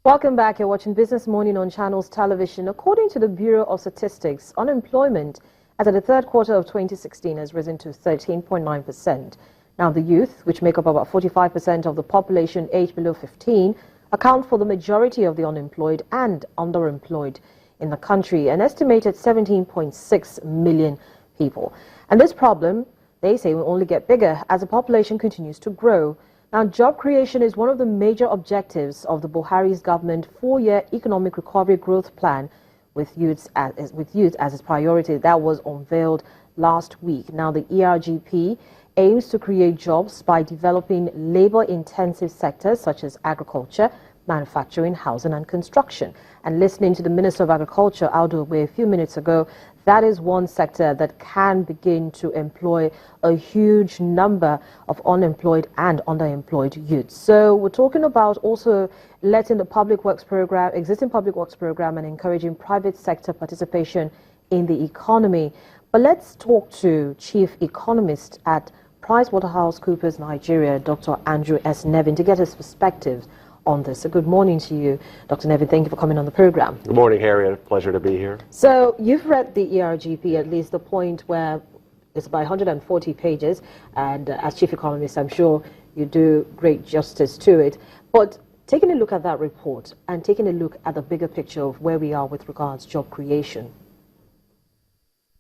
Welcome back. You're watching Business Morning on Channels Television. According to the Bureau of Statistics, unemployment as of the third quarter of 2016 has risen to 13.9%. Now, the youth, which make up about 45% of the population aged below 15, account for the majority of the unemployed and underemployed in the country, an estimated 17.6 million people. And this problem, they say, will only get bigger as the population continues to grow. Now, job creation is one of the major objectives of the Buhari's government 4-year economic recovery growth plan with youth as its priority. That was unveiled last week. Now, the ERGP aims to create jobs by developing labor-intensive sectors such as agriculture, manufacturing, housing and construction. And listening to the Minister of Agriculture, Aldo, a few minutes ago, that is one sector that can begin to employ a huge number of unemployed and underemployed youths. So we're talking about also letting the public works program, existing public works program, and encouraging private sector participation in the economy. But let's talk to Chief Economist at PricewaterhouseCoopers Nigeria, Dr. Andrew S. Nevin, to get his perspectives on this. So good morning to you, Dr. Nevin. Thank you for coming on the program. Good morning, Harriet. Pleasure to be here. So you've read the ERGP, at least the point where it's about 140 pages, and as Chief Economist, I'm sure you do great justice to it. But taking a look at that report and taking a look at the bigger picture of where we are with regards to job creation,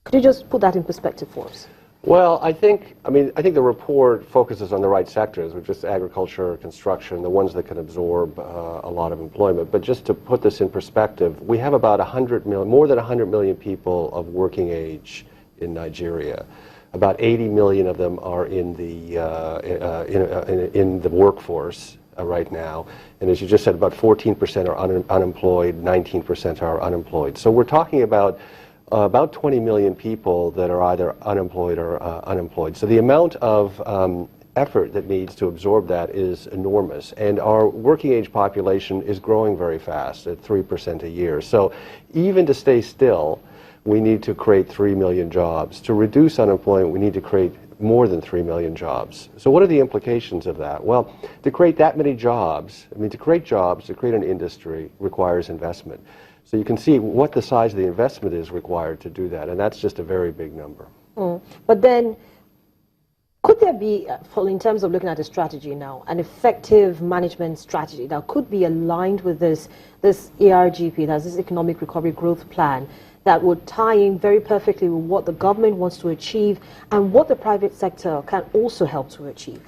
could you just put that in perspective for us? Well, I think the report focuses on the right sectors, which is agriculture, construction, the ones that can absorb a lot of employment. But just to put this in perspective, we have about more than 100 million people of working age in Nigeria. About 80 million of them are in the workforce right now. And as you just said, about 14% are unemployed, 19% are unemployed. So we're talking about 20 million people that are either unemployed or unemployed. So the amount of effort that needs to absorb that is enormous. And our working age population is growing very fast at 3% a year. So even to stay still, we need to create 3 million jobs. To reduce unemployment, we need to create more than 3 million jobs. So what are the implications of that? Well, to create that many jobs, to create an industry requires investment. So you can see what the size of the investment is required to do that, and that's just a very big number. But then, could there be, in terms of looking at a strategy now, an effective management strategy that could be aligned with this ERGP, that's this Economic Recovery Growth Plan, that would tie in very perfectly with what the government wants to achieve and what the private sector can also help to achieve?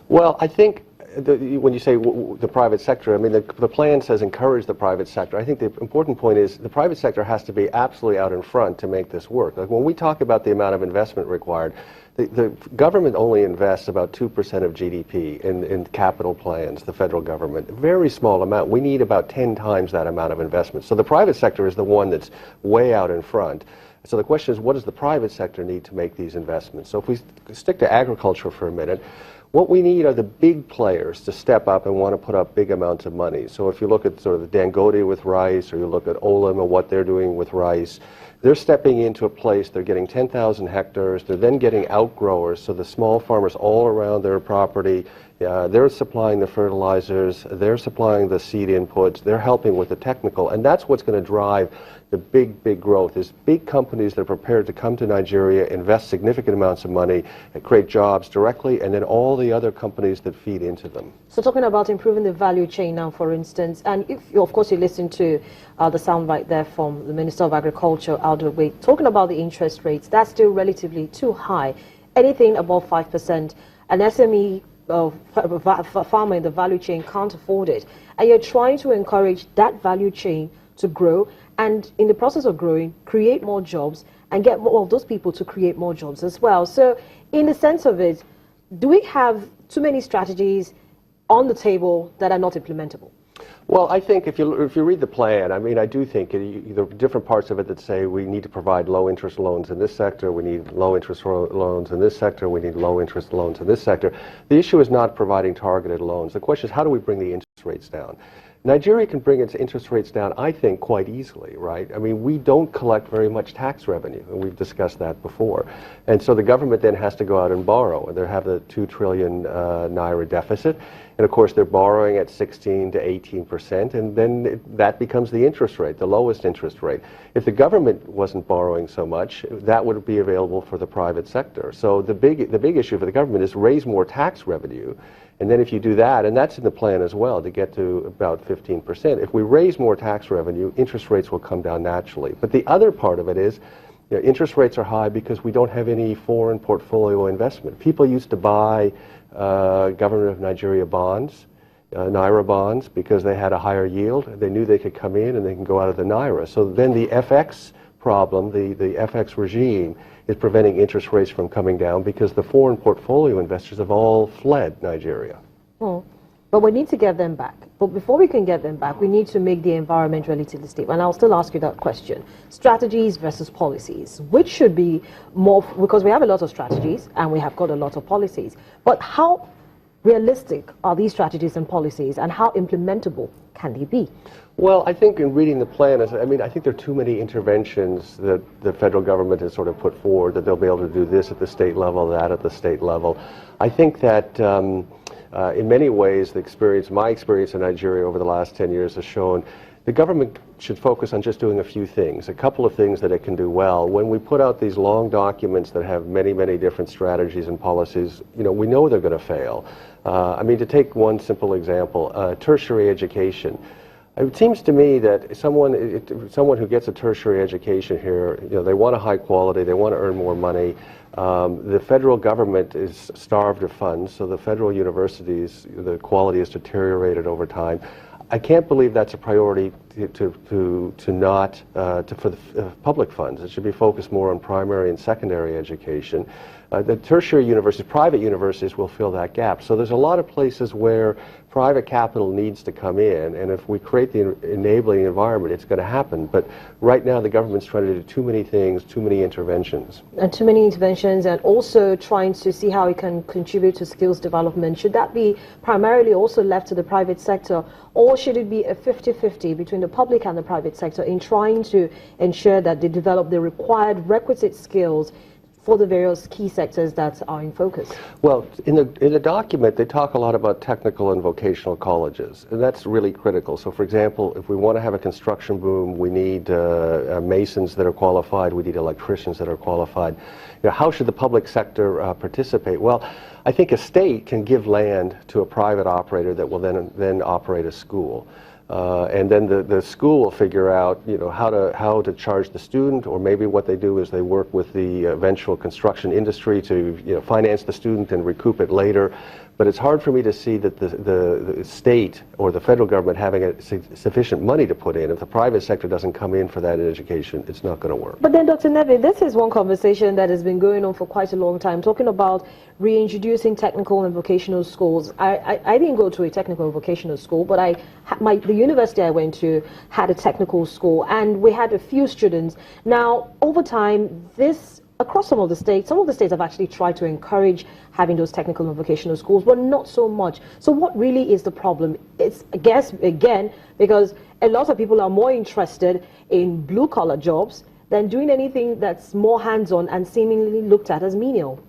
Well, I think when you say the private sector, the plan says encourage the private sector. I think the important point is the private sector has to be absolutely out in front to make this work. Like when we talk about the amount of investment required, the government only invests about 2% of GDP in capital plans, the federal government. A very small amount. We need about 10 times that amount of investment. So the private sector is the one that's way out in front. So the question is, what does the private sector need to make these investments? So if we stick to agriculture for a minute, what we need are the big players to step up and want to put up big amounts of money. So if you look at sort of the Dangote with rice, or you look at Olam and what they're doing with rice, they're stepping into a place, they're getting 10,000 hectares, they're then getting outgrowers, so the small farmers all around their property, they're supplying the fertilizers, they're supplying the seed inputs, they're helping with the technical, and that's what's going to drive the big growth, is big companies that are prepared to come to Nigeria, invest significant amounts of money, and create jobs directly, and then all the other companies that feed into them. So talking about improving the value chain now, for instance, and if you, of course, you listen to the soundbite there from the Minister of Agriculture, Aldo, talking about the interest rates, that's still relatively too high. Anything above 5%, an SME farmer in the value chain can't afford it. And you're trying to encourage that value chain to grow, and in the process of growing, create more jobs and get more of those people to create more jobs as well. So in the sense of it, do we have too many strategies on the table that are not implementable? Well, I think if you read the plan, I do think there are different parts of it that say we need to provide low-interest loans in this sector, we need low-interest loans in this sector, we need low-interest loans in this sector. The issue is not providing targeted loans. The question is, how do we bring the interest rates down? Nigeria can bring its interest rates down, I think, quite easily, right? I mean, we don't collect very much tax revenue, and we've discussed that before. And so the government then has to go out and borrow, and they have the 2 trillion naira deficit. And of course, they're borrowing at 16 to 18%, and then that becomes the interest rate, the lowest interest rate. If the government wasn't borrowing so much, that would be available for the private sector. So the big issue for the government is raise more tax revenue. And then if you do that, and that's in the plan as well, to get to about 15%, if we raise more tax revenue, interest rates will come down naturally. But the other part of it is, interest rates are high because we don't have any foreign portfolio investment. People used to buy government of Nigeria bonds, naira bonds, because they had a higher yield. They knew they could come in and they can go out of the naira. So then the FX problem, the FX regime, is preventing interest rates from coming down because the foreign portfolio investors have all fled Nigeria. But we need to get them back. But before we can get them back, we need to make the environment relatively stable. And I'll still ask you that question. Strategies versus policies. Which should be more, because we have a lot of strategies and we have got a lot of policies. But how realistic are these strategies and policies, and how implementable can they be? Well, I think in reading the plan, I think there are too many interventions that the federal government has sort of put forward, that they'll be able to do this at the state level, that at the state level. I think that in many ways, my experience in Nigeria over the last 10 years has shown the government should focus on just doing a few things, a couple of things that it can do well. When we put out these long documents that have many, many different strategies and policies, we know they're going to fail. To take one simple example, tertiary education. It seems to me that someone who gets a tertiary education here, they want a high quality, they want to earn more money. The federal government is starved of funds, so the federal universities, the quality is deteriorated over time. I can't believe that's a priority for the public funds. It should be focused more on primary and secondary education. The tertiary universities, private universities, will fill that gap. So there's a lot of places where private capital needs to come in, and if we create the enabling environment, it's going to happen. But right now, the government's trying to do too many things, too many interventions. And too many interventions, and also trying to see how it can contribute to skills development. Should that be primarily also left to the private sector, or should it be a 50-50 between the public and the private sector in trying to ensure that they develop the requisite skills for the various key sectors that are in focus? Well, in the document, they talk a lot about technical and vocational colleges, and that's really critical. So, for example, if we want to have a construction boom, we need masons that are qualified, we need electricians that are qualified. How should the public sector participate? Well, I think a state can give land to a private operator that will then operate a school. And then the school will figure out, how to charge the student, or maybe what they do is they work with the eventual construction industry to, finance the student and recoup it later. But it's hard for me to see that the state or the federal government having sufficient money to put in. If the private sector doesn't come in for that education, it's not going to work. But then, Dr. Neve, this is one conversation that has been going on for quite a long time, talking about reintroducing technical and vocational schools. I didn't go to a technical and vocational school, but the university I went to had a technical school, and we had a few students. Now, over time, across some of the states have actually tried to encourage having those technical and vocational schools, but not so much. So what really is the problem? It's, I guess, again, because a lot of people are more interested in blue-collar jobs than doing anything that's more hands-on and seemingly looked at as menial.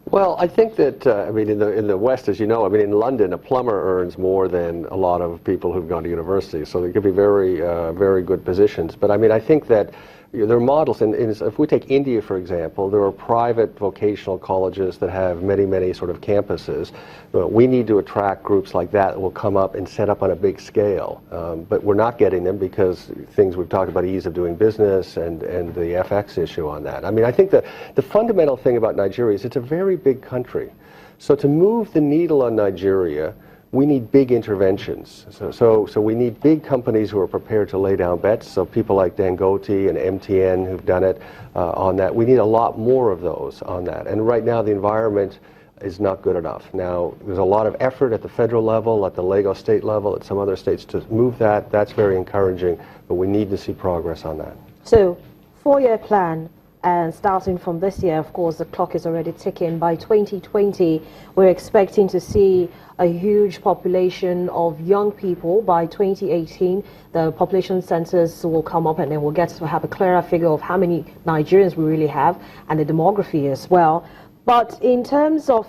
Well, I think that, in the West, as you know, in London, a plumber earns more than a lot of people who've gone to university, so they could be very, very good positions. But I think that there are models, and if we take India, for example, there are private vocational colleges that have many, many sort of campuses. We need to attract groups like that will come up and set up on a big scale. But we're not getting them because things we've talked about, ease of doing business and the FX issue on that. I think the fundamental thing about Nigeria is it's a very big country. So to move the needle on Nigeria, we need big interventions. So we need big companies who are prepared to lay down bets. So people like Dangote and MTN who've done it on that. We need a lot more of those on that. And right now the environment is not good enough. Now there's a lot of effort at the federal level, at the Lagos state level, at some other states to move that. That's very encouraging, but we need to see progress on that. So 4-year plan, And starting from this year, of course, the clock is already ticking. By 2020, we're expecting to see a huge population of young people. By 2018, the population census will come up, and then we'll get to have a clearer figure of how many Nigerians we really have and the demography as well. But in terms of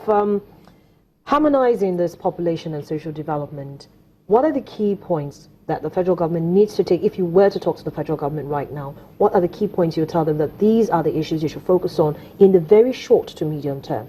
harmonizing this population and social development, what are the key points that the federal government needs to take? If you were to talk to the federal government right now, what are the key points you tell them that these are the issues you should focus on in the very short to medium term?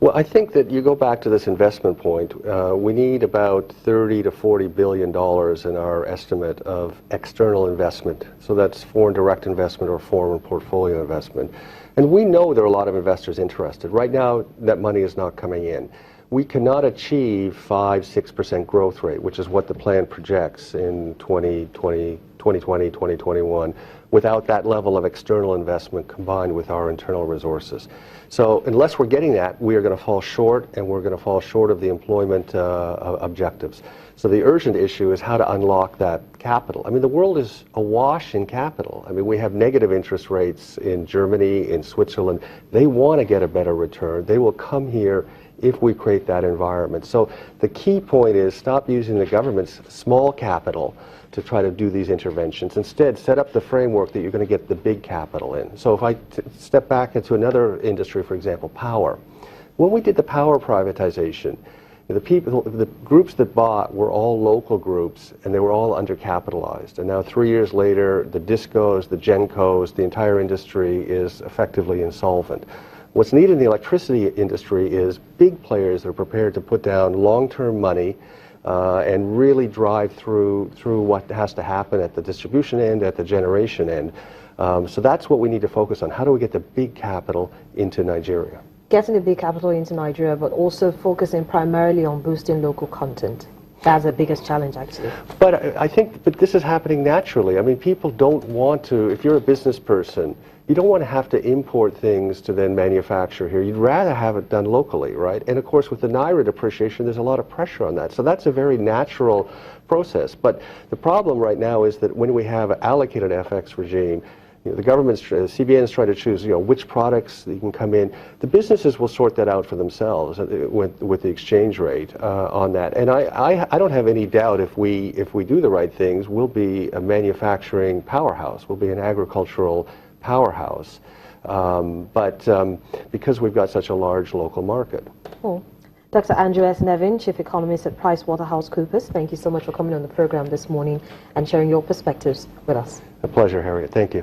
Well, I think that you go back to this investment point. We need about $30 to $40 billion in our estimate of external investment. So that's foreign direct investment or foreign portfolio investment. And we know there are a lot of investors interested. Right now, that money is not coming in. We cannot achieve 5-6% growth rate, which is what the plan projects in 2020, 2021, without that level of external investment combined with our internal resources. So unless we're getting that, we are going to fall short, and we're going to fall short of the employment objectives. So the urgent issue is how to unlock that capital. I mean, the world is awash in capital. I mean, we have negative interest rates in Germany, in Switzerland. They want to get a better return. They will come here if we create that environment. So the key point is stop using the government's small capital to try to do these interventions. Instead, set up the framework that you're going to get the big capital in. So if I step back into another industry, for example, power. When we did the power privatization, the groups that bought were all local groups, and they were all undercapitalized. And now 3 years later, the DISCOs, the GENCOs, the entire industry is effectively insolvent. What's needed in the electricity industry is big players that are prepared to put down long-term money and really drive through what has to happen at the distribution end, at the generation end. So that's what we need to focus on. How do we get the big capital into Nigeria? Getting the big capital into Nigeria, but also focusing primarily on boosting local content. That's the biggest challenge, actually. But I think this is happening naturally. I mean, people don't want to, if you're a business person, you don't want to have to import things to then manufacture here. You'd rather have it done locally, right? And of course, with the Naira depreciation, there's a lot of pressure on that. So that's a very natural process. But the problem right now is that when we have an allocated FX regime, the government's, CBN is trying to choose, which products you can come in. The businesses will sort that out for themselves with the exchange rate on that. And I don't have any doubt if we do the right things, we'll be a manufacturing powerhouse. We'll be an agricultural powerhouse. Because we've got such a large local market. Cool. Dr. Andrew S. Nevin, Chief Economist at PricewaterhouseCoopers, thank you so much for coming on the program this morning and sharing your perspectives with us. A pleasure, Harriet. Thank you.